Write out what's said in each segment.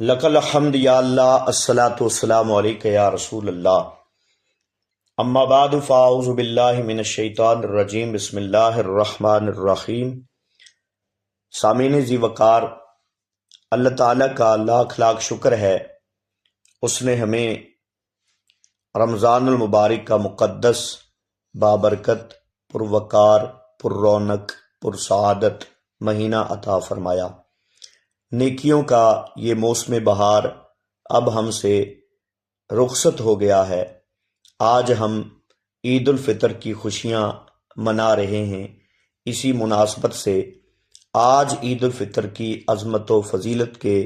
لک الحمد یا اللہ، الصلاۃ والسلام علیک یا رسول اللہ، اما بعد فاعوذ باللہ من الشیطان الرجیم، بسم اللہ الرحمن الرحیم۔ سامعین ذی وقار، اللہ تعالیٰ کا لاکھ لاکھ شکر ہے، اس نے ہمیں رمضان المبارک کا مقدس، بابرکت، پروقار، پر رونق، پر سعادت مہینہ عطا فرمایا۔ نیکیوں کا یہ موسم بہار اب ہم سے رخصت ہو گیا ہے۔ آج ہم عید الفطر کی خوشیاں منا رہے ہیں۔ اسی مناسبت سے آج عید الفطر کی عظمت و فضیلت کے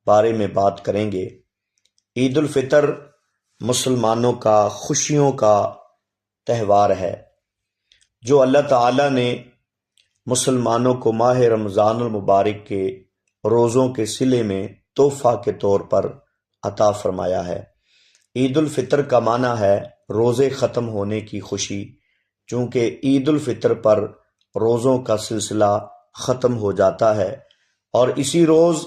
بارے میں بات کریں گے۔ عید الفطر مسلمانوں کا خوشیوں کا تہوار ہے، جو اللہ تعالیٰ نے مسلمانوں کو ماہ رمضان المبارک کے روزوں کے صلے میں تحفہ کے طور پر عطا فرمایا ہے۔ عید الفطر کا معنی ہے روزے ختم ہونے کی خوشی، چونکہ عید الفطر پر روزوں کا سلسلہ ختم ہو جاتا ہے، اور اسی روز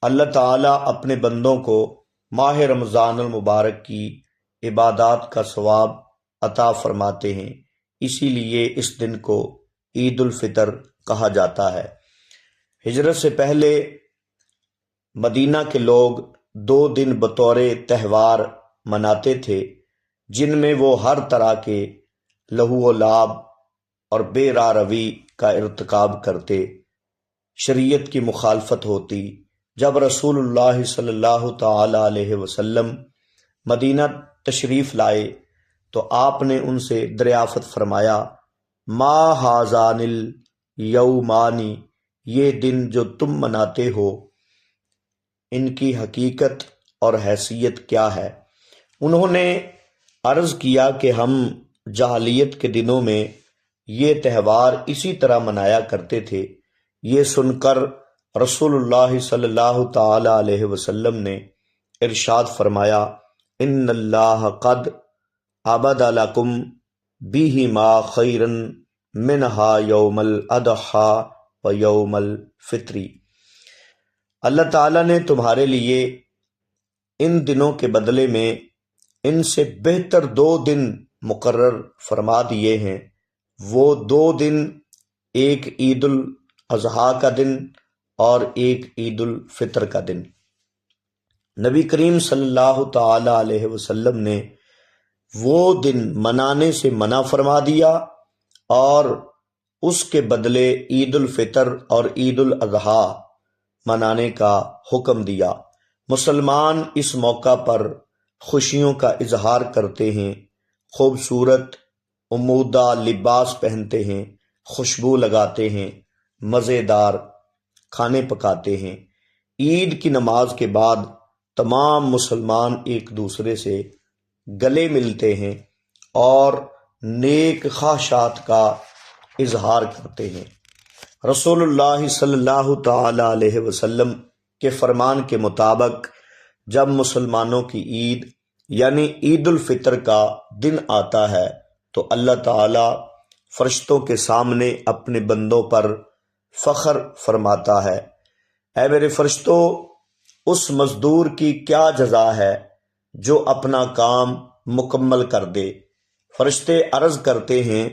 اللہ تعالیٰ اپنے بندوں کو ماہ رمضان المبارک کی عبادات کا ثواب عطا فرماتے ہیں۔ اسی لیے اس دن کو عید الفطر کہا جاتا ہے۔ ہجرت سے پہلے مدینہ کے لوگ 2 دن بطور تہوار مناتے تھے، جن میں وہ ہر طرح کے لہو و لعب اور بے راہ روی کا ارتکاب کرتے، شریعت کی مخالفت ہوتی۔ جب رسول اللہ صلی اللہ تعالی علیہ وسلم مدینہ تشریف لائے تو آپ نے ان سے دریافت فرمایا، ما ھذان الیومانی، یہ دن جو تم مناتے ہو، ان کی حقیقت اور حیثیت کیا ہے؟ انہوں نے عرض کیا کہ ہم جاہلیت کے دنوں میں یہ تہوار اسی طرح منایا کرتے تھے۔ یہ سن کر رسول اللہ صلی اللہ تعالی علیہ وسلم نے ارشاد فرمایا، ان اللہ قد عبد لکم بہما خیرا منہا یوم الاضحی و یوم الفطری، اللہ تعالیٰ نے تمہارے لیے ان دنوں کے بدلے میں ان سے بہتر 2 دن مقرر فرما دیے ہیں۔ وہ 2 دن، ایک عید الاضحیٰ کا دن اور ایک عید الفطر کا دن۔ نبی کریم صلی اللہ تعالی علیہ وسلم نے وہ دن منانے سے منع فرما دیا اور اس کے بدلے عید الفطر اور عید الاضحیٰ منانے کا حکم دیا۔ مسلمان اس موقع پر خوشیوں کا اظہار کرتے ہیں، خوبصورت عمودہ لباس پہنتے ہیں، خوشبو لگاتے ہیں، مزیدار کھانے پکاتے ہیں۔ عید کی نماز کے بعد تمام مسلمان ایک دوسرے سے گلے ملتے ہیں اور نیک خواہشات کا اظہار کرتے ہیں۔ رسول اللہ صلی اللہ تعالی علیہ وسلم کے فرمان کے مطابق جب مسلمانوں کی عید یعنی عید الفطر کا دن آتا ہے تو اللہ تعالی فرشتوں کے سامنے اپنے بندوں پر فخر فرماتا ہے، اے میرے فرشتوں، اس مزدور کی کیا جزا ہے جو اپنا کام مکمل کر دے؟ فرشتے عرض کرتے ہیں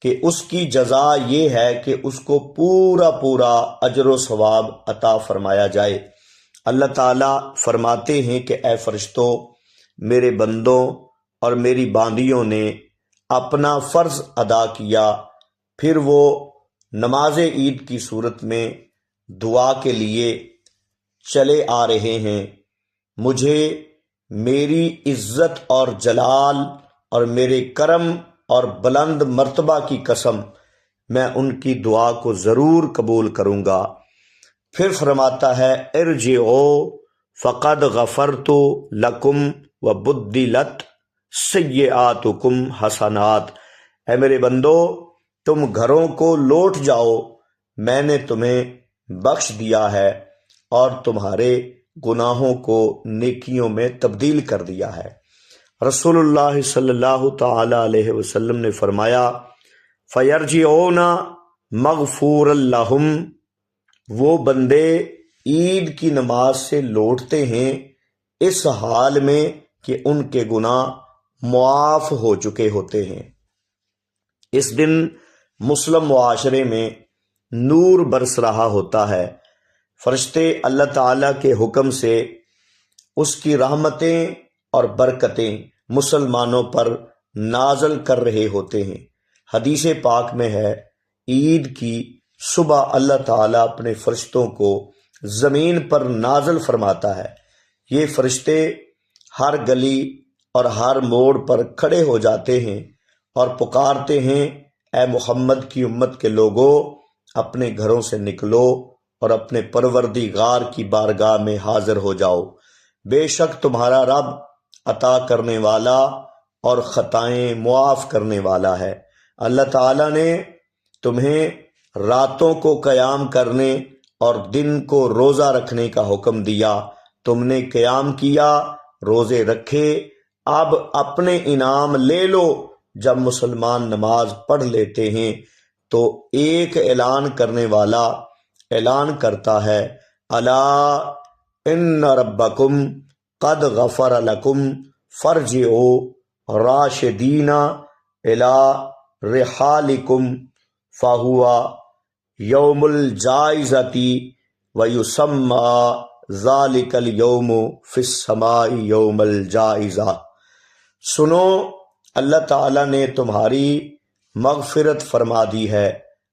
کہ اس کی جزا یہ ہے کہ اس کو پورا اجر و ثواب عطا فرمایا جائے۔ اللہ تعالیٰ فرماتے ہیں کہ اے فرشتوں، میرے بندوں اور میری باندیوں نے اپنا فرض ادا کیا، پھر وہ نماز عید کی صورت میں دعا کے لیے چلے آ رہے ہیں۔ مجھے میری عزت اور جلال اور میرے کرم اور بلند مرتبہ کی قسم، میں ان کی دعا کو ضرور قبول کروں گا۔ پھر فرماتا ہے، ارجعوا فقد غفرت لکم وبدلت سیئاتکم حسنات، اے میرے بندو، تم گھروں کو لوٹ جاؤ، میں نے تمہیں بخش دیا ہے اور تمہارے گناہوں کو نیکیوں میں تبدیل کر دیا ہے۔ رسول اللہ صلی اللہ تعالی علیہ وسلم نے فرمایا، فَيَرْجِعُونَ مَغْفُورًا لَهُمْ، وہ بندے عید کی نماز سے لوٹتے ہیں اس حال میں کہ ان کے گناہ معاف ہو چکے ہوتے ہیں۔ اس دن مسلم معاشرے میں نور برس رہا ہوتا ہے، فرشتے اللہ تعالیٰ کے حکم سے اس کی رحمتیں اور برکتیں مسلمانوں پر نازل کر رہے ہوتے ہیں۔ حدیث پاک میں ہے، عید کی صبح اللہ تعالیٰ اپنے فرشتوں کو زمین پر نازل فرماتا ہے۔ یہ فرشتے ہر گلی اور ہر موڑ پر کھڑے ہو جاتے ہیں اور پکارتے ہیں، اے محمد کی امت کے لوگوں، اپنے گھروں سے نکلو اور اپنے پروردگار کی بارگاہ میں حاضر ہو جاؤ، بے شک تمہارا رب عطا کرنے والا اور خطائیں معاف کرنے والا ہے۔ اللہ تعالیٰ نے تمہیں راتوں کو قیام کرنے اور دن کو روزہ رکھنے کا حکم دیا، تم نے قیام کیا، روزے رکھے، اب اپنے انعام لے لو۔ جب مسلمان نماز پڑھ لیتے ہیں تو ایک اعلان کرنے والا اعلان کرتا ہے، الا ان ربکم قد غفر لکم فرجعوا راشدین الی رحالکم فہو یوم الجائزۃ ویسمى ذلک الیوم فی السماء یوم الجائزہ۔ سنو، اللہ تعالیٰ نے تمہاری مغفرت فرما دی ہے،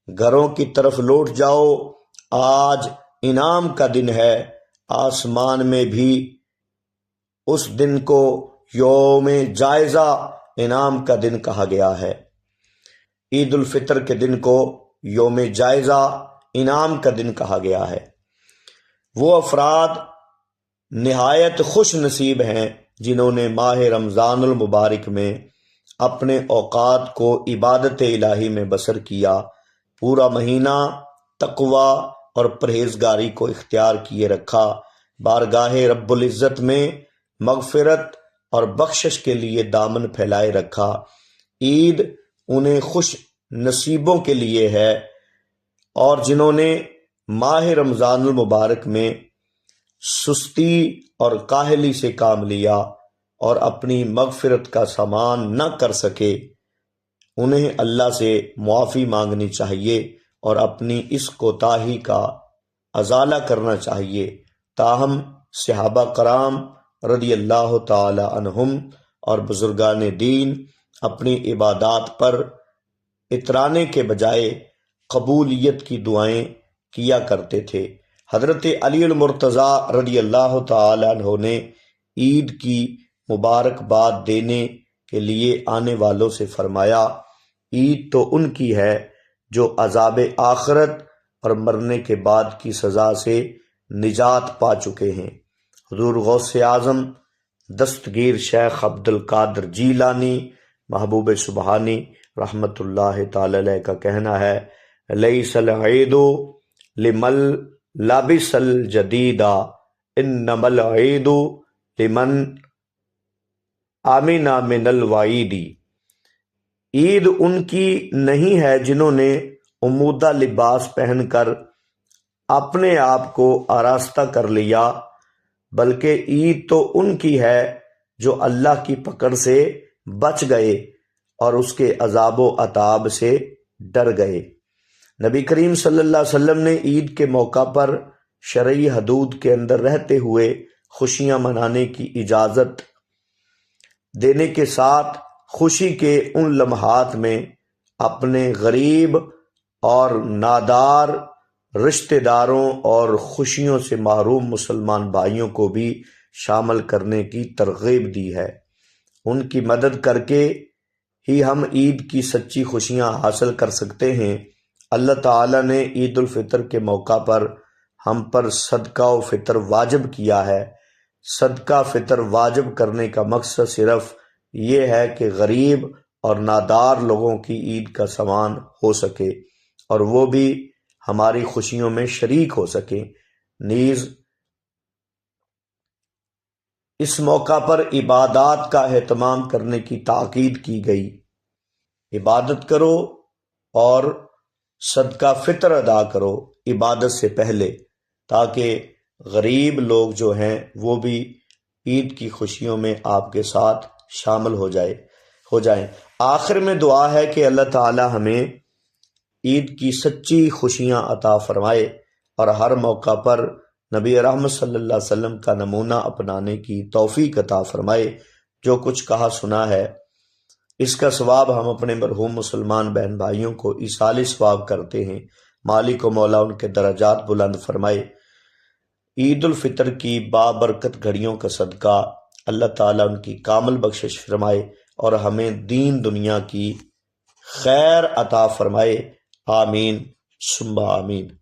گھروں کی طرف لوٹ جاؤ، آج انعام کا دن ہے۔ آسمان میں بھی اس دن کو یوم جائزہ، انعام کا دن کہا گیا ہے۔ عید الفطر کے دن کو یوم جائزہ، انعام کا دن کہا گیا ہے۔ وہ افراد نہایت خوش نصیب ہیں جنہوں نے ماہ رمضان المبارک میں اپنے اوقات کو عبادت الہی میں بسر کیا، پورا مہینہ تقوی اور پرہیزگاری کو اختیار کیے رکھا، بارگاہ رب العزت میں مغفرت اور بخشش کے لیے دامن پھیلائے رکھا۔ عید انہیں خوش نصیبوں کے لیے ہے، اور جنہوں نے ماہ رمضان المبارک میں سستی اور کاہلی سے کام لیا اور اپنی مغفرت کا سامان نہ کر سکے، انہیں اللہ سے معافی مانگنی چاہیے اور اپنی اس کوتاہی کا ازالہ کرنا چاہیے۔ تاہم صحابہ کرام رضی اللہ تعالی عنہم اور بزرگان دین اپنی عبادات پر اترانے کے بجائے قبولیت کی دعائیں کیا کرتے تھے۔ حضرت علی المرتضیٰ رضی اللہ تعالی عنہ نے عید کی مبارکباد دینے کے لیے آنے والوں سے فرمایا، عید تو ان کی ہے جو عذاب آخرت اور مرنے کے بعد کی سزا سے نجات پا چکے ہیں۔ حضور غوث اعظم دستگیر شیخ عبد القادر جیلانی محبوب سبحانی رحمت اللہ تعالی علیہ کا کہنا ہے، لیس العید لمن لبس الجدید انما العید لمن امن من الوعید۔ عید ان کی نہیں ہے جنہوں نے عمودہ لباس پہن کر اپنے آپ کو آراستہ کر لیا، بلکہ عید تو ان کی ہے جو اللہ کی پکڑ سے بچ گئے اور اس کے عذاب و عتاب سے ڈر گئے۔ نبی کریم صلی اللہ علیہ وسلم نے عید کے موقع پر شرعی حدود کے اندر رہتے ہوئے خوشیاں منانے کی اجازت دینے کے ساتھ خوشی کے ان لمحات میں اپنے غریب اور نادار رشتہ داروں اور خوشیوں سے محروم مسلمان بھائیوں کو بھی شامل کرنے کی ترغیب دی ہے۔ ان کی مدد کر کے ہی ہم عید کی سچی خوشیاں حاصل کر سکتے ہیں۔ اللہ تعالیٰ نے عید الفطر کے موقع پر ہم پر صدقہ و فطر واجب کیا ہے۔ صدقہ فطر واجب کرنے کا مقصد صرف یہ ہے کہ غریب اور نادار لوگوں کی عید کا سامان ہو سکے اور وہ بھی ہماری خوشیوں میں شریک ہو سکیں۔ نیز اس موقع پر عبادات کا اہتمام کرنے کی تاکید کی گئی۔ عبادت کرو اور صدقہ فطر ادا کرو عبادت سے پہلے، تاکہ غریب لوگ جو ہیں وہ بھی عید کی خوشیوں میں آپ کے ساتھ شامل ہو جائیں۔ آخر میں دعا ہے کہ اللہ تعالی ہمیں عید کی سچی خوشیاں عطا فرمائے اور ہر موقع پر نبی رحمت صلی اللہ علیہ وسلم کا نمونہ اپنانے کی توفیق عطا فرمائے۔ جو کچھ کہا سنا ہے اس کا ثواب ہم اپنے مرحوم مسلمان بہن بھائیوں کو ایصال ثواب کرتے ہیں۔ مالک و مولا ان کے درجات بلند فرمائے۔ عید الفطر کی بابرکت گھڑیوں کا صدقہ اللہ تعالیٰ ان کی کامل بخشش فرمائے اور ہمیں دین دنیا کی خیر عطا فرمائے۔ آمین ثم آمین۔